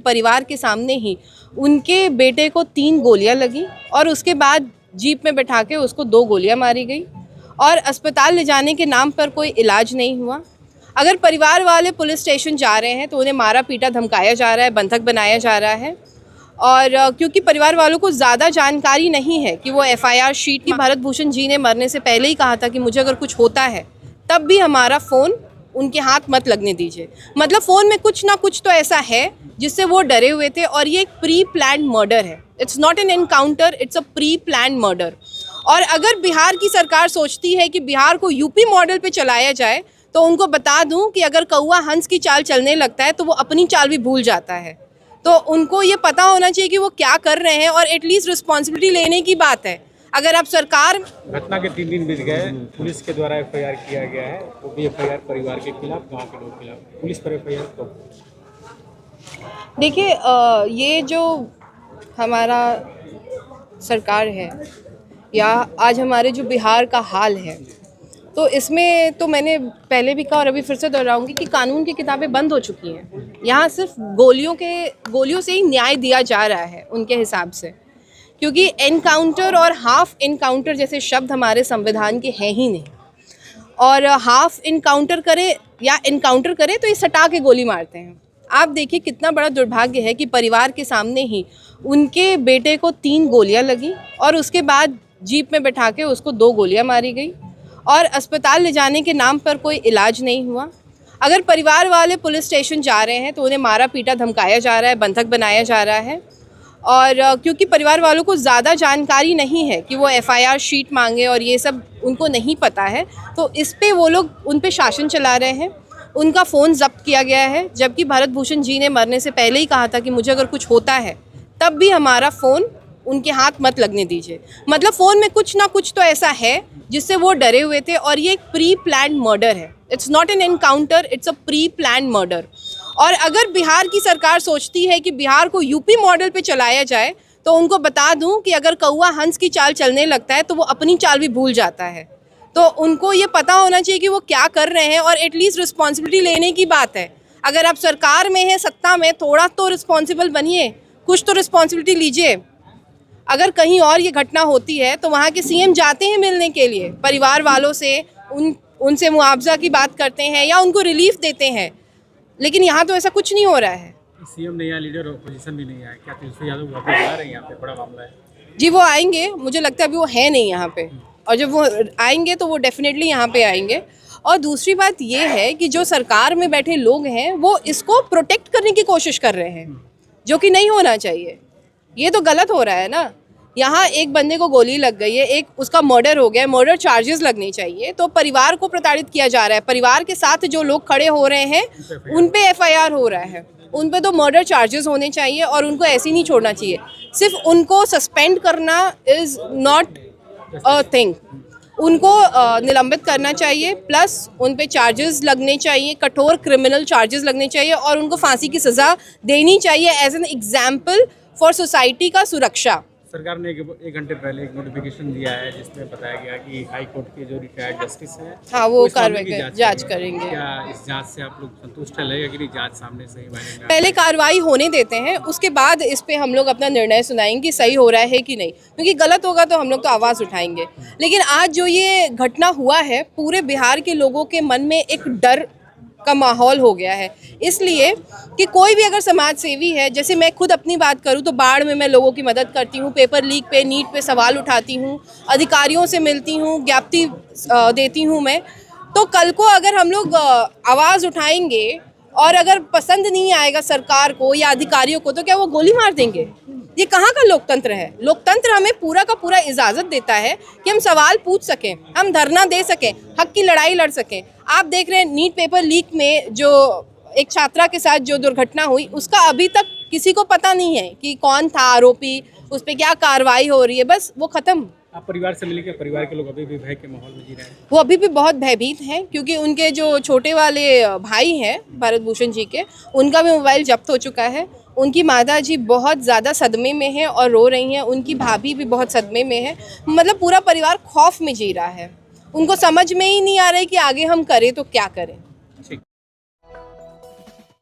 परिवार के सामने ही उनके बेटे को 3 गोलियां लगी और उसके बाद जीप में बैठा के उसको 2 गोलियां मारी गई और अस्पताल ले जाने के नाम पर कोई इलाज नहीं हुआ। अगर परिवार वाले पुलिस स्टेशन जा रहे हैं तो उन्हें मारा पीटा धमकाया जा रहा है, बंधक बनाया जा रहा है। और क्योंकि परिवार वालों को ज़्यादा जानकारी नहीं है कि वो FIR शीट की, भरत भूषण जी ने मरने से पहले ही कहा था कि मुझे अगर कुछ होता है तब भी हमारा फ़ोन उनके हाथ मत लगने दीजिए। मतलब फ़ोन में कुछ ना कुछ तो ऐसा है जिससे वो डरे हुए थे और ये एक प्री प्लान मर्डर है। It's not an encounter, it's a pre plan murder. और अगर बिहार की सरकार सोचती है कि बिहार को यूपी मॉडल पे चलाया जाए तो उनको बता दूं कि अगर कौवा हंस की चाल चलने लगता है तो वो अपनी चाल भी भूल जाता है। तो उनको ये पता होना चाहिए कि वो क्या कर रहे हैं और एटलीस्ट रिस्पॉन्सिबिलिटी लेने की बात है। अगर आप सरकार, घटना के 3 दिन बीत गए, पुलिस के द्वारा FIR किया गया है, वो भी FIR परिवार के खिलाफ, गांव के लोगों के खिलाफ, पुलिस पर FIR तो देखिए ये जो हमारा सरकार है या आज हमारे जो बिहार का हाल है, तो इसमें तो मैंने पहले भी कहा और अभी फिर से दोहराऊंगी कि कानून की किताबें बंद हो चुकी हैं। यहाँ सिर्फ गोलियों से ही न्याय दिया जा रहा है उनके हिसाब से, क्योंकि एनकाउंटर और हाफ एनकाउंटर जैसे शब्द हमारे संविधान के हैं ही नहीं। और हाफ एनकाउंटर करे या एनकाउंटर करे तो ये सटा के गोली मारते हैं। आप देखिए कितना बड़ा दुर्भाग्य है कि परिवार के सामने ही उनके बेटे को 3 गोलियां लगी और उसके बाद जीप में बैठा के उसको 2 गोलियां मारी गई और अस्पताल ले जाने के नाम पर कोई इलाज नहीं हुआ। अगर परिवार वाले पुलिस स्टेशन जा रहे हैं तो उन्हें मारा पीटा धमकाया जा रहा है, बंधक बनाया जा रहा है। और क्योंकि परिवार वालों को ज़्यादा जानकारी नहीं है कि वो FIR शीट मांगे और ये सब उनको नहीं पता है, तो इस पे वो लोग उन पे शासन चला रहे हैं। उनका फ़ोन जब्त किया गया है, जबकि भरत भूषण जी ने मरने से पहले ही कहा था कि मुझे अगर कुछ होता है तब भी हमारा फ़ोन उनके हाथ मत लगने दीजिए। मतलब फ़ोन में कुछ ना कुछ तो ऐसा है जिससे वो डरे हुए थे और ये एक प्री प्लान मर्डर है। It's not an encounter, it's a pre plan murder. और अगर बिहार की सरकार सोचती है कि बिहार को यूपी मॉडल पे चलाया जाए तो उनको बता दूं कि अगर कौवा हंस की चाल चलने लगता है तो वो अपनी चाल भी भूल जाता है। तो उनको ये पता होना चाहिए कि वो क्या कर रहे हैं और एटलीस्ट रिस्पॉन्सिबिलिटी लेने की बात है। अगर आप सरकार में हैं, सत्ता में, थोड़ा तो रिस्पॉन्सिबल बनिए, कुछ तो रिस्पॉन्सिबिलिटी लीजिए। अगर कहीं और ये घटना होती है तो वहाँ के CM जाते हैं मिलने के लिए परिवार वालों से, उनसे मुआवजा की बात करते हैं या उनको रिलीफ देते हैं, लेकिन यहाँ तो ऐसा कुछ नहीं हो रहा है। CM नहीं आया, लीडर ऑपोजिशन भी नहीं आया, क्या तेजस्वी यादव वापस आ रहे हैं? यहाँ पे बड़ा मामला है जी। वो आएंगे, मुझे लगता है अभी वो है नहीं यहाँ पे, और जब वो आएंगे तो वो डेफिनेटली यहाँ पे आएंगे। और दूसरी बात ये है कि जो सरकार में बैठे लोग हैं वो इसको प्रोटेक्ट करने की कोशिश कर रहे हैं, जो कि नहीं होना चाहिए। ये तो गलत हो रहा है ना। यहाँ एक बंदे को गोली लग गई है, एक उसका मर्डर हो गया है, मर्डर चार्जेस लगने चाहिए, तो परिवार को प्रताड़ित किया जा रहा है। परिवार के साथ जो लोग खड़े हो रहे हैं उन पे FIR हो रहा है, उन पे तो मर्डर चार्जेस होने चाहिए और उनको ऐसे ही नहीं छोड़ना चाहिए। सिर्फ उनको सस्पेंड करना इज़ नॉट अ थिंग, उनको निलंबित करना चाहिए, प्लस उन पे चार्जेस लगने चाहिए, कठोर क्रिमिनल चार्जेस लगने चाहिए और उनको फांसी की सज़ा देनी चाहिए as an example for society का सुरक्षा। सरकार ने एक घंटे पहले एक नोटिफिकेशन दिया है जिसमें बताया गया कि हाई कोर्ट के जो रिटायर्ड जस्टिस हैं, हाँ, वो कार्रवाई जांच करेंगे। क्या इस जांच से आप लोग संतुष्ट है? लगेगा कि नहीं जांच सामने सही मायने में? पहले कार्रवाई होने देते हैं, उसके बाद इस पे हम लोग अपना निर्णय सुनाएंगे कि सही हो रहा है कि नहीं, क्योंकि गलत होगा तो हम लोग तो आवाज़ उठाएंगे। लेकिन आज जो ये घटना हुआ है, पूरे बिहार के लोगों के मन में एक डर का माहौल हो गया है, इसलिए कि कोई भी अगर समाज सेवी है, जैसे मैं खुद अपनी बात करूं तो बाढ़ में मैं लोगों की मदद करती हूं, पेपर लीक पे, नीट पे सवाल उठाती हूं, अधिकारियों से मिलती हूं, ज्ञाप्ति देती हूं मैं। तो कल को अगर हम लोग आवाज़ उठाएंगे और अगर पसंद नहीं आएगा सरकार को या अधिकारियों को तो क्या वो गोली मार देंगे? ये कहाँ का लोकतंत्र है? लोकतंत्र हमें पूरा का पूरा इजाज़त देता है कि हम सवाल पूछ सकें, हम धरना दे सकें, हक की लड़ाई लड़ सकें। आप देख रहे हैं नीट पेपर लीक में जो एक छात्रा के साथ जो दुर्घटना हुई, उसका अभी तक किसी को पता नहीं है कि कौन था आरोपी, उस पर क्या कार्रवाई हो रही है, बस वो ख़त्म। आप परिवार से मिलकर, परिवार के लोग अभी भी भय के माहौल में जी रहे हैं? वो अभी भी बहुत भयभीत हैं, क्योंकि उनके जो छोटे वाले भाई हैं भरत भूषण जी के, उनका भी मोबाइल जब्त हो चुका है। उनकी माता जी बहुत ज़्यादा सदमे में हैं और रो रही हैं, उनकी भाभी भी बहुत सदमे में है। मतलब पूरा परिवार खौफ में जी रहा है, उनको समझ में ही नहीं आ रहा है कि आगे हम करें तो क्या करें।